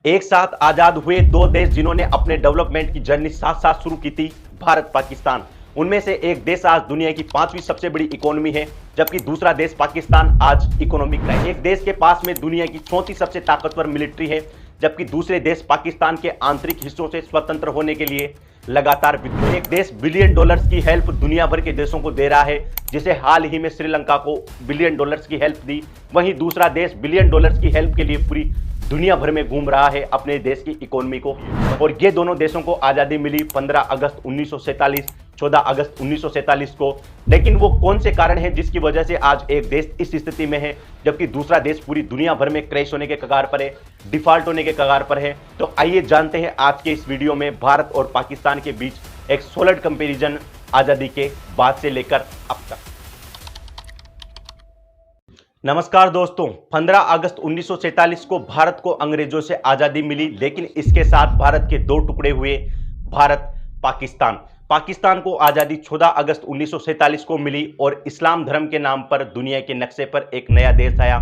एक साथ आजाद हुए दो देश जिन्होंने अपने डेवलपमेंट की जर्नी साथ साथ शुरू की थी, भारत पाकिस्तान। उनमें से एक देश आज दुनिया की 5वीं सबसे बड़ी इकोनॉमी है, जबकि दूसरा देश पाकिस्तान आज इकोनॉमिक है। एक देश के पास में दुनिया की चौथी सबसे ताकतवर मिलिट्री है, जबकि दूसरे देश पाकिस्तान के आंतरिक हिस्सों से स्वतंत्र होने के लिए लगातार विद्रोह। एक देश बिलियन डॉलर्स की हेल्प दुनिया भर के देशों को दे रहा है, जिसे हाल ही में श्रीलंका को बिलियन डॉलर्स की हेल्प दी। वहीं दूसरा देश बिलियन डॉलर्स की हेल्प के लिए पूरी दुनिया भर में घूम रहा है अपने देश की इकोनॉमी को। और ये दोनों देशों को आज़ादी मिली 15 अगस्त 1947, 14 अगस्त 1947 को। लेकिन वो कौन से कारण हैं जिसकी वजह से आज एक देश इस स्थिति में है, जबकि दूसरा देश पूरी दुनिया भर में क्रैश होने के कगार पर है, डिफॉल्ट होने के कगार पर है। तो आइए जानते हैं आज के इस वीडियो में भारत और पाकिस्तान के बीच एक सॉलिड कंपैरिजन आज़ादी के बाद से लेकर अब तक। नमस्कार दोस्तों, 15 अगस्त 1947 को भारत को अंग्रेजों से आज़ादी मिली, लेकिन इसके साथ भारत के दो टुकड़े हुए, भारत पाकिस्तान। पाकिस्तान को आज़ादी 14 अगस्त 1947 को मिली और इस्लाम धर्म के नाम पर दुनिया के नक्शे पर एक नया देश आया,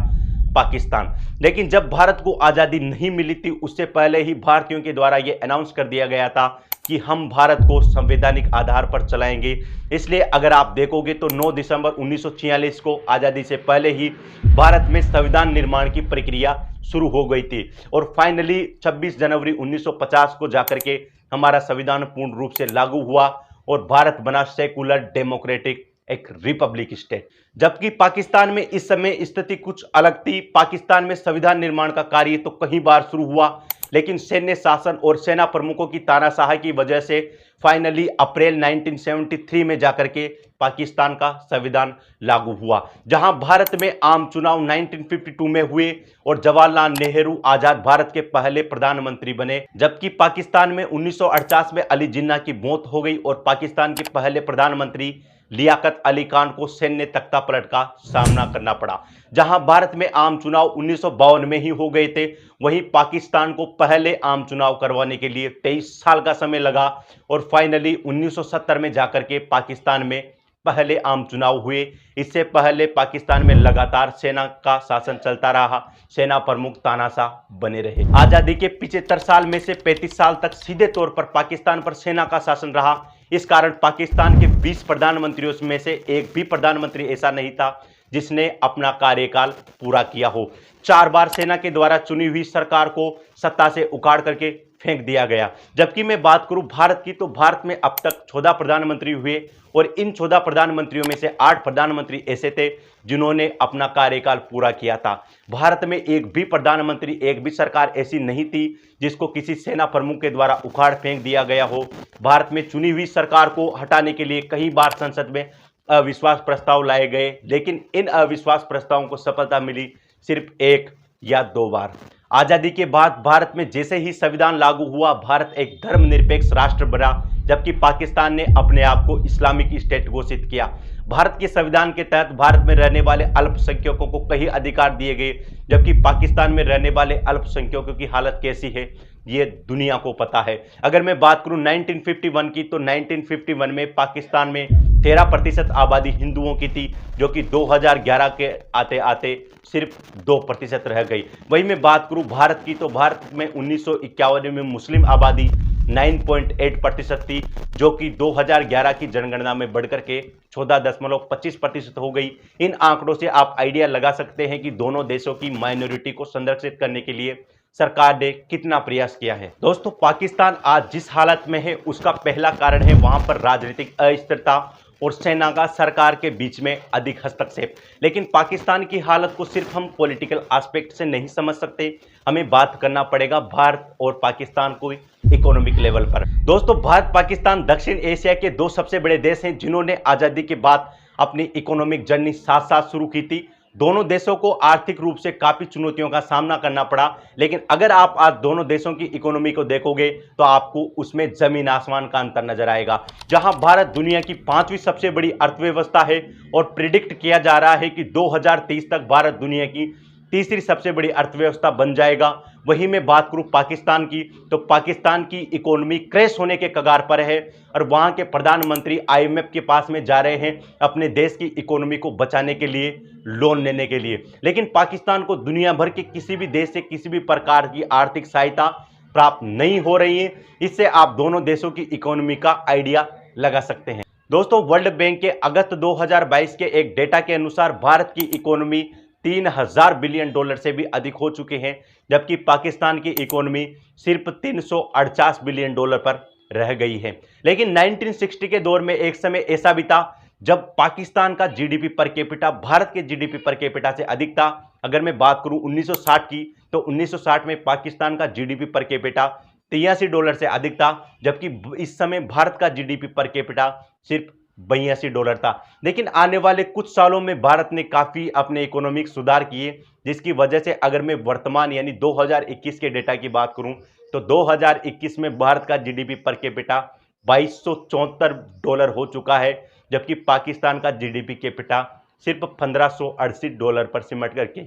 पाकिस्तान। लेकिन जब भारत को आज़ादी नहीं मिली थी, उससे पहले ही भारतीयों के द्वारा यह अनाउंस कर दिया गया था कि हम भारत को संवैधानिक आधार पर चलाएंगे। इसलिए अगर आप देखोगे तो 9 दिसंबर 1946 को आज़ादी से पहले ही भारत में संविधान निर्माण की प्रक्रिया शुरू हो गई थी और फाइनली 26 जनवरी 1950 को जाकर के हमारा संविधान पूर्ण रूप से लागू हुआ और भारत बना सेकुलर डेमोक्रेटिक एक रिपब्लिक स्टेट। जबकि पाकिस्तान में इस समय स्थिति कुछ अलग थी। पाकिस्तान में संविधान निर्माण का कार्य तो कई बार शुरू हुआ, लेकिन सैन्य शासन और सेना प्रमुखों की तानाशाही की वजह से फाइनली अप्रैल 1973 में जाकर के पाकिस्तान का संविधान लागू हुआ, जहां भारत में आम चुनाव 1952 में हुए और जवाहरलाल नेहरू आजाद भारत के पहले प्रधानमंत्री बने। जबकि पाकिस्तान में 1948 में अली जिन्ना की मौत हो गई और पाकिस्तान के पहले प्रधानमंत्री लियाकत अली खान को सैन्य तख्तापलट का सामना करना पड़ा। जहां भारत में आम चुनाव 1952 में ही हो गए थे, वहीं पाकिस्तान को पहले आम चुनाव करवाने के लिए 23 साल का समय लगा और फाइनली 1970 में जाकर के पाकिस्तान में पहले आम चुनाव हुए। इससे पहले पाकिस्तान में लगातार सेना का शासन चलता रहा, सेना प्रमुख तानाशाह बने रहे। आज़ादी के 75 साल में से 35 साल तक सीधे तौर पर पाकिस्तान पर सेना का शासन रहा। इस कारण पाकिस्तान के 20 प्रधानमंत्रियों में से एक भी प्रधानमंत्री ऐसा नहीं था जिसने अपना कार्यकाल पूरा किया हो। 4 बार सेना के द्वारा चुनी हुई सरकार को सत्ता से उखाड़ करके फेंक दिया गया। जबकि मैं बात करूं भारत की, तो भारत में अब तक 14 प्रधानमंत्री हुए और इन 14 प्रधानमंत्रियों में से 8 प्रधानमंत्री ऐसे थे जिन्होंने अपना कार्यकाल पूरा किया था। भारत में एक भी प्रधानमंत्री, एक भी सरकार ऐसी नहीं थी जिसको किसी सेना प्रमुख के द्वारा उखाड़ फेंक दिया गया हो। भारत में चुनी हुई सरकार को हटाने के लिए कई बार संसद में अविश्वास प्रस्ताव लाए गए, लेकिन इन अविश्वास प्रस्तावों को सफलता मिली सिर्फ 1 या 2 बार। आज़ादी के बाद भारत में जैसे ही संविधान लागू हुआ, भारत एक धर्मनिरपेक्ष राष्ट्र बना, जबकि पाकिस्तान ने अपने आप को इस्लामिक स्टेट घोषित किया। भारत के संविधान के तहत भारत में रहने वाले अल्पसंख्यकों को कई अधिकार दिए गए, जबकि पाकिस्तान में रहने वाले अल्पसंख्यकों की हालत कैसी है ये दुनिया को पता है। अगर मैं बात करूं 1951 की, तो 1951 में पाकिस्तान में 13% आबादी हिंदुओं की थी, जो कि 2011 के आते आते सिर्फ 2% रह गई। वही मैं बात करूं भारत की, तो भारत में 1951 में मुस्लिम आबादी 9.8% थी, जो कि 2011 की जनगणना में बढ़कर के 14.25% हो गई। इन आंकड़ों से आप आइडिया लगा सकते हैं कि दोनों देशों की माइनॉरिटी को संरक्षित करने के लिए सरकार ने कितना प्रयास किया है। दोस्तों, पाकिस्तान आज जिस हालत में है उसका पहला कारण है वहां पर राजनीतिक अस्थिरता और सेना का सरकार के बीच में अधिक हस्तक्षेप। लेकिन पाकिस्तान की हालत को सिर्फ हम पॉलिटिकल एस्पेक्ट से नहीं समझ सकते, हमें बात करना पड़ेगा भारत और पाकिस्तान को इकोनॉमिक लेवल पर। दोस्तों, भारत पाकिस्तान दक्षिण एशिया के 2 सबसे बड़े देश हैं जिन्होंने आज़ादी के बाद अपनी इकोनॉमिक जर्नी साथ साथ शुरू की थी। दोनों देशों को आर्थिक रूप से काफी चुनौतियों का सामना करना पड़ा, लेकिन अगर आप आज दोनों देशों की इकोनॉमी को देखोगे तो आपको उसमें जमीन आसमान का अंतर नजर आएगा। जहां भारत दुनिया की 5वीं सबसे बड़ी अर्थव्यवस्था है और प्रिडिक्ट किया जा रहा है कि 2030 तक भारत दुनिया की तीसरी सबसे बड़ी अर्थव्यवस्था बन जाएगा, वही मैं बात करूं पाकिस्तान की, तो पाकिस्तान की इकोनॉमी क्रैश होने के कगार पर है और वहां के प्रधानमंत्री आईएमएफ के पास में जा रहे हैं अपने देश की इकोनॉमी को बचाने के लिए, लोन लेने के लिए। लेकिन पाकिस्तान को दुनिया भर के किसी भी देश से किसी भी प्रकार की आर्थिक सहायता प्राप्त नहीं हो रही है। इससे आप दोनों देशों की इकोनॉमी का आइडिया लगा सकते हैं। दोस्तों, वर्ल्ड बैंक के अगस्त 2022 के एक डेटा के अनुसार भारत की इकोनॉमी 3000 बिलियन डॉलर से भी अधिक हो चुके हैं, जबकि पाकिस्तान की इकोनॉमी सिर्फ 348 बिलियन डॉलर पर रह गई है। लेकिन 1960 के दौर में एक समय ऐसा भी था जब पाकिस्तान का जीडीपी पर कैपिटा भारत के जीडीपी पर कैपिटा से अधिक था। अगर मैं बात करूं 1960 की, तो 1960 में पाकिस्तान का जीडीपी पर कैपिटा $83 से अधिक था, जबकि इस समय भारत का जीडीपी पर कैपिटा सिर्फ $82 था। लेकिन आने वाले कुछ सालों में भारत ने काफी अपने इकोनॉमिक सुधार किए, जिसकी वजह से अगर मैं वर्तमान यानी 2021 के डेटा की बात करूं तो 2021 में भारत का जीडीपी पर कैपिटा $2274 हो चुका है, जबकि पाकिस्तान का जीडीपी कैपिटा सिर्फ $1568 पर सिमट करके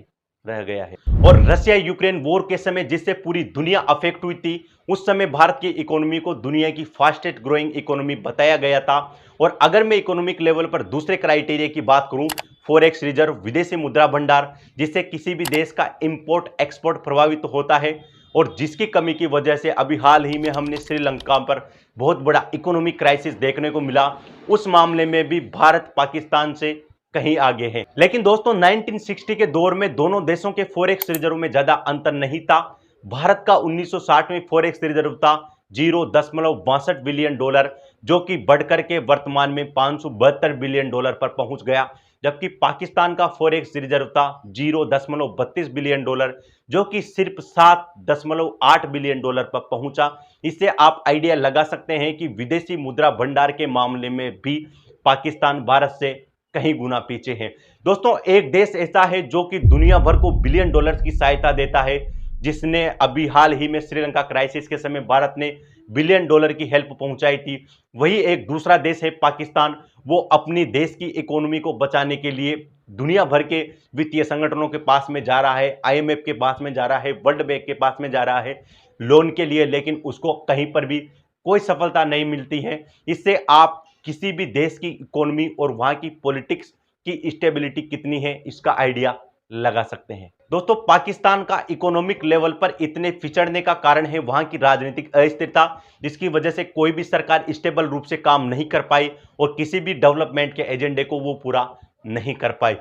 रह गया है। और रशिया यूक्रेन वॉर के समय जिससे पूरी दुनिया अफेक्ट हुई थी, उस समय भारत की इकोनॉमी को दुनिया की फास्टेस्ट ग्रोइंग इकोनॉमी बताया गया था। और अगर मैं इकोनॉमिक लेवल पर दूसरे क्राइटेरिया की बात करूं, फॉरेक्स रिजर्व, विदेशी मुद्रा भंडार, जिससे किसी भी देश का इंपोर्ट एक्सपोर्ट प्रभावित होता है और जिसकी कमी की वजह से अभी हाल ही में हमने श्रीलंका पर बहुत बड़ा इकोनॉमिक क्राइसिस देखने को मिला, उस मामले में भी भारत पाकिस्तान से कहीं आगे है। लेकिन दोस्तों, 1960 के दौर में दोनों देशों के फॉरेक्स रिजर्व में ज्यादा अंतर नहीं था। भारत का 1960 में फॉरेक्स रिजर्व था 0.62 बिलियन डॉलर, जो कि बढ़कर के वर्तमान में $572 बिलियन पर पहुंच गया, जबकि पाकिस्तान का फॉरेक्स रिजर्व था 0.32 बिलियन डॉलर, जो कि सिर्फ $7.8 बिलियन पर पहुंचा। इससे आप आइडिया लगा सकते हैं कि विदेशी मुद्रा भंडार के मामले में भी पाकिस्तान भारत से कहीं गुना पीछे है। दोस्तों, एक देश ऐसा है जो कि दुनिया भर को बिलियन डॉलर्स की सहायता देता है, जिसने अभी हाल ही में श्रीलंका क्राइसिस के समय भारत ने बिलियन डॉलर की हेल्प पहुंचाई थी। वही एक दूसरा देश है पाकिस्तान, वो अपनी देश की इकोनॉमी को बचाने के लिए दुनिया भर के वित्तीय संगठनों के पास में जा रहा है, आईएमएफ के पास में जा रहा है, वर्ल्ड बैंक के पास में जा रहा है लोन के लिए, लेकिन उसको कहीं पर भी कोई सफलता नहीं मिलती है। इससे आप किसी भी देश की इकोनॉमी और वहां की पॉलिटिक्स की स्टेबिलिटी कितनी है इसका आइडिया लगा सकते हैं। दोस्तों, पाकिस्तान का इकोनॉमिक लेवल पर इतने पिछड़ने का कारण है वहां की राजनीतिक अस्थिरता, जिसकी वजह से कोई भी सरकार स्टेबल रूप से काम नहीं कर पाई और किसी भी डेवलपमेंट के एजेंडे को वो पूरा नहीं कर पाई।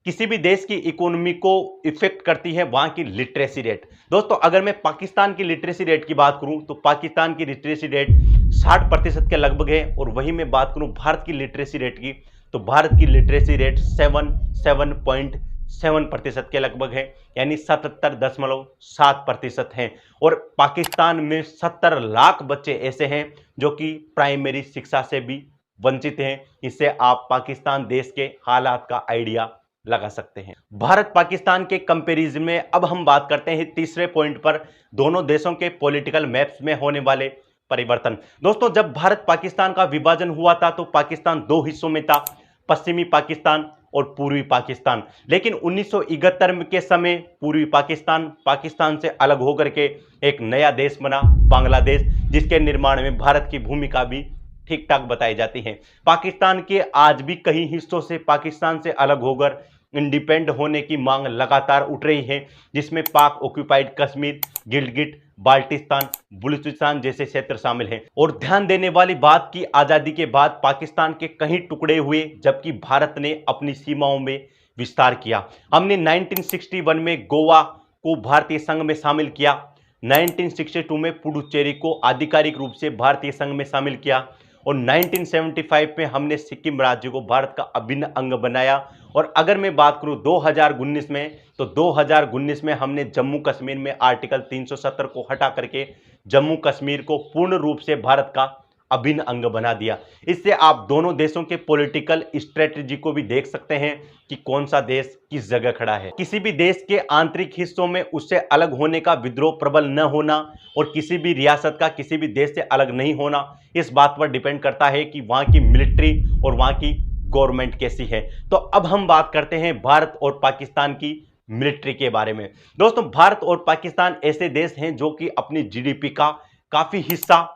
किसी भी देश की इकोनॉमी को इफेक्ट करती है वहां की लिटरेसी रेट। दोस्तों, अगर मैं पाकिस्तान की लिटरेसी रेट की बात करूं तो पाकिस्तान की लिटरेसी रेट 60% के लगभग है, और वहीं मैं बात करूं भारत की लिटरेसी रेट की तो भारत की लिटरेसी रेट 7.7% के लगभग है, यानी 77.7% है। और पाकिस्तान में 70 लाख बच्चे ऐसे हैं जो कि प्राइमरी शिक्षा से भी वंचित हैं। इससे आप पाकिस्तान देश के हालात का आइडिया लगा सकते हैं। भारत पाकिस्तान के कंपैरिजन में अब हम बात करते हैं तीसरे पॉइंट पर, दोनों देशों के पॉलिटिकल मैप्स में होने वाले परिवर्तन। दोस्तों, जब भारत पाकिस्तान का विभाजन हुआ था तो पाकिस्तान दो हिस्सों में था, पश्चिमी पाकिस्तान और पूर्वी पाकिस्तान। लेकिन 1971 के समय पूर्वी पाकिस्तान से अलग होकर के एक नया देश बना, बांग्लादेश, जिसके निर्माण में भारत की भूमिका भी ठीक ठाक बताई जाती है। पाकिस्तान के आज भी कई हिस्सों से पाकिस्तान से अलग होकर इंडिपेंडेंट होने की मांग लगातार उठ रही है, जिसमें पाक ऑक्यूपाइड कश्मीर, गिलगिट बाल्टिस्तान, बलूचिस्तान जैसे क्षेत्र शामिल हैं। और ध्यान देने वाली बात की आज़ादी के बाद पाकिस्तान के कई टुकड़े हुए, जबकि भारत ने अपनी सीमाओं में विस्तार किया। हमने 1961 में गोवा को भारतीय संघ में शामिल किया, 1962 में पुडुचेरी को आधिकारिक रूप से भारतीय संघ में शामिल किया, और 1975 में हमने सिक्किम राज्य को भारत का अभिन्न अंग बनाया। और अगर मैं बात करूं 2019 में, तो 2019 में हमने जम्मू कश्मीर में आर्टिकल 370 को हटा करके जम्मू कश्मीर को पूर्ण रूप से भारत का अभिन्न अंग बना दिया। इससे आप दोनों देशों के पॉलिटिकल स्ट्रेटजी को भी देख सकते हैं कि कौन सा देश किस जगह खड़ा है। किसी भी देश के आंतरिक हिस्सों में उससे अलग होने का विद्रोह प्रबल न होना और किसी भी रियासत का किसी भी देश से अलग नहीं होना, इस बात पर डिपेंड करता है कि वहां की मिलिट्री और वहां की गवर्नमेंट कैसी है। तो अब हम बात करते हैं भारत और पाकिस्तान की मिलिट्री के बारे में। दोस्तों, भारत और पाकिस्तान ऐसे देश हैं जो कि अपनी जीडीपी का काफी हिस्सा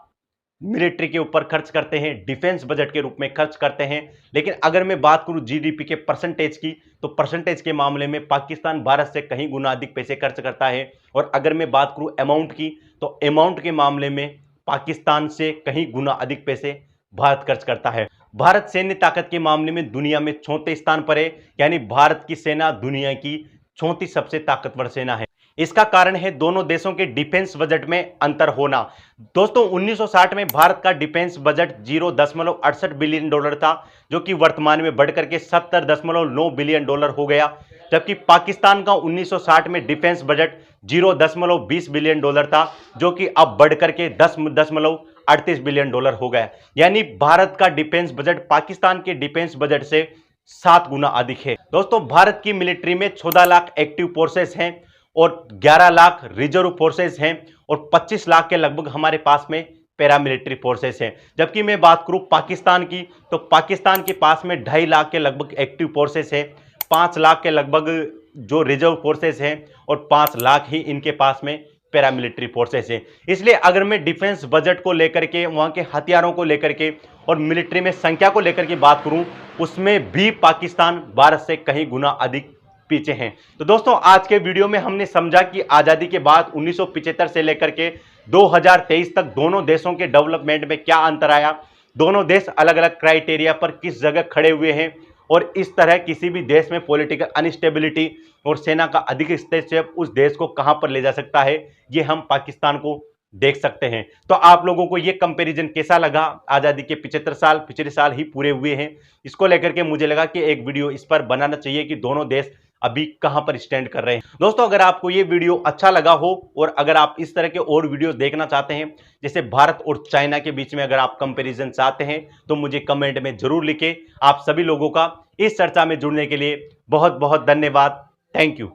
मिलिट्री के ऊपर खर्च करते हैं, डिफेंस बजट के रूप में खर्च करते हैं। लेकिन अगर मैं बात करूं जीडीपी के परसेंटेज की, तो परसेंटेज के मामले में पाकिस्तान भारत से कहीं गुना अधिक पैसे खर्च करता है। और अगर मैं बात करूं अमाउंट की, तो अमाउंट के मामले में पाकिस्तान से कहीं गुना अधिक पैसे भारत खर्च करता है। भारत सैन्य ताकत के मामले में दुनिया में 34 स्थान पर है, यानी भारत की सेना दुनिया की 34 सबसे ताकतवर सेना है। इसका कारण है दोनों देशों के डिफेंस बजट में अंतर होना। दोस्तों, 1960 में भारत का डिफेंस बजट 0.68 बिलियन डॉलर था, जो कि वर्तमान में बढ़कर के 70.9 बिलियन डॉलर हो गया। जबकि पाकिस्तान का 1960 में डिफेंस बजट 0.20 बिलियन डॉलर था, जो कि अब बढ़कर के 10.38 बिलियन डॉलर हो गया। यानी भारत का डिफेंस बजट पाकिस्तान के डिफेंस बजट से 7 गुना अधिक है। दोस्तों, भारत की मिलिट्री में 14 लाख एक्टिव फोर्सेस हैं और 11 लाख रिजर्व फोर्सेस हैं और 25 लाख के लगभग हमारे पास में पैरामिलिट्री फोर्सेस हैं। जबकि मैं बात करूं पाकिस्तान की, तो पाकिस्तान के पास में 2.5 लाख के लगभग एक्टिव फोर्सेस हैं, 5 लाख के लगभग जो रिजर्व फोर्सेस हैं और 5 लाख ही इनके पास में पैरामिलिट्री फोर्सेस हैं। इसलिए अगर मैं डिफेंस बजट को लेकर के, वहां के हथियारों को लेकर के और मिलिट्री में संख्या को लेकर के बात करूं, उसमें भी पाकिस्तान भारत से कहीं गुना अधिक पीछे हैं। तो दोस्तों, आज के वीडियो में हमने समझा कि आजादी के बाद 1975 से लेकर के 2023 तक दोनों देशों के डेवलपमेंट में क्या अंतर आया, दोनों देश अलग अलग क्राइटेरिया पर किस जगह खड़े हुए हैं और इस तरह किसी भी देश में पॉलिटिकल अनस्टेबिलिटी और सेना का अधिक हस्तक्षेप उस देश को कहां पर ले जा सकता है, ये हम पाकिस्तान को देख सकते हैं। तो आप लोगों को ये कंपैरिजन कैसा लगा? आजादी के 75 साल पिछले साल ही पूरे हुए हैं, इसको लेकर के मुझे लगा कि एक वीडियो इस पर बनाना चाहिए कि दोनों देश अभी कहां पर स्टैंड कर रहे हैं। दोस्तों, अगर आपको ये वीडियो अच्छा लगा हो और अगर आप इस तरह के और वीडियोस देखना चाहते हैं, जैसे भारत और चाइना के बीच में अगर आप कंपैरिजन चाहते हैं, तो मुझे कमेंट में जरूर लिखें। आप सभी लोगों का इस चर्चा में जुड़ने के लिए बहुत बहुत धन्यवाद। Thank you.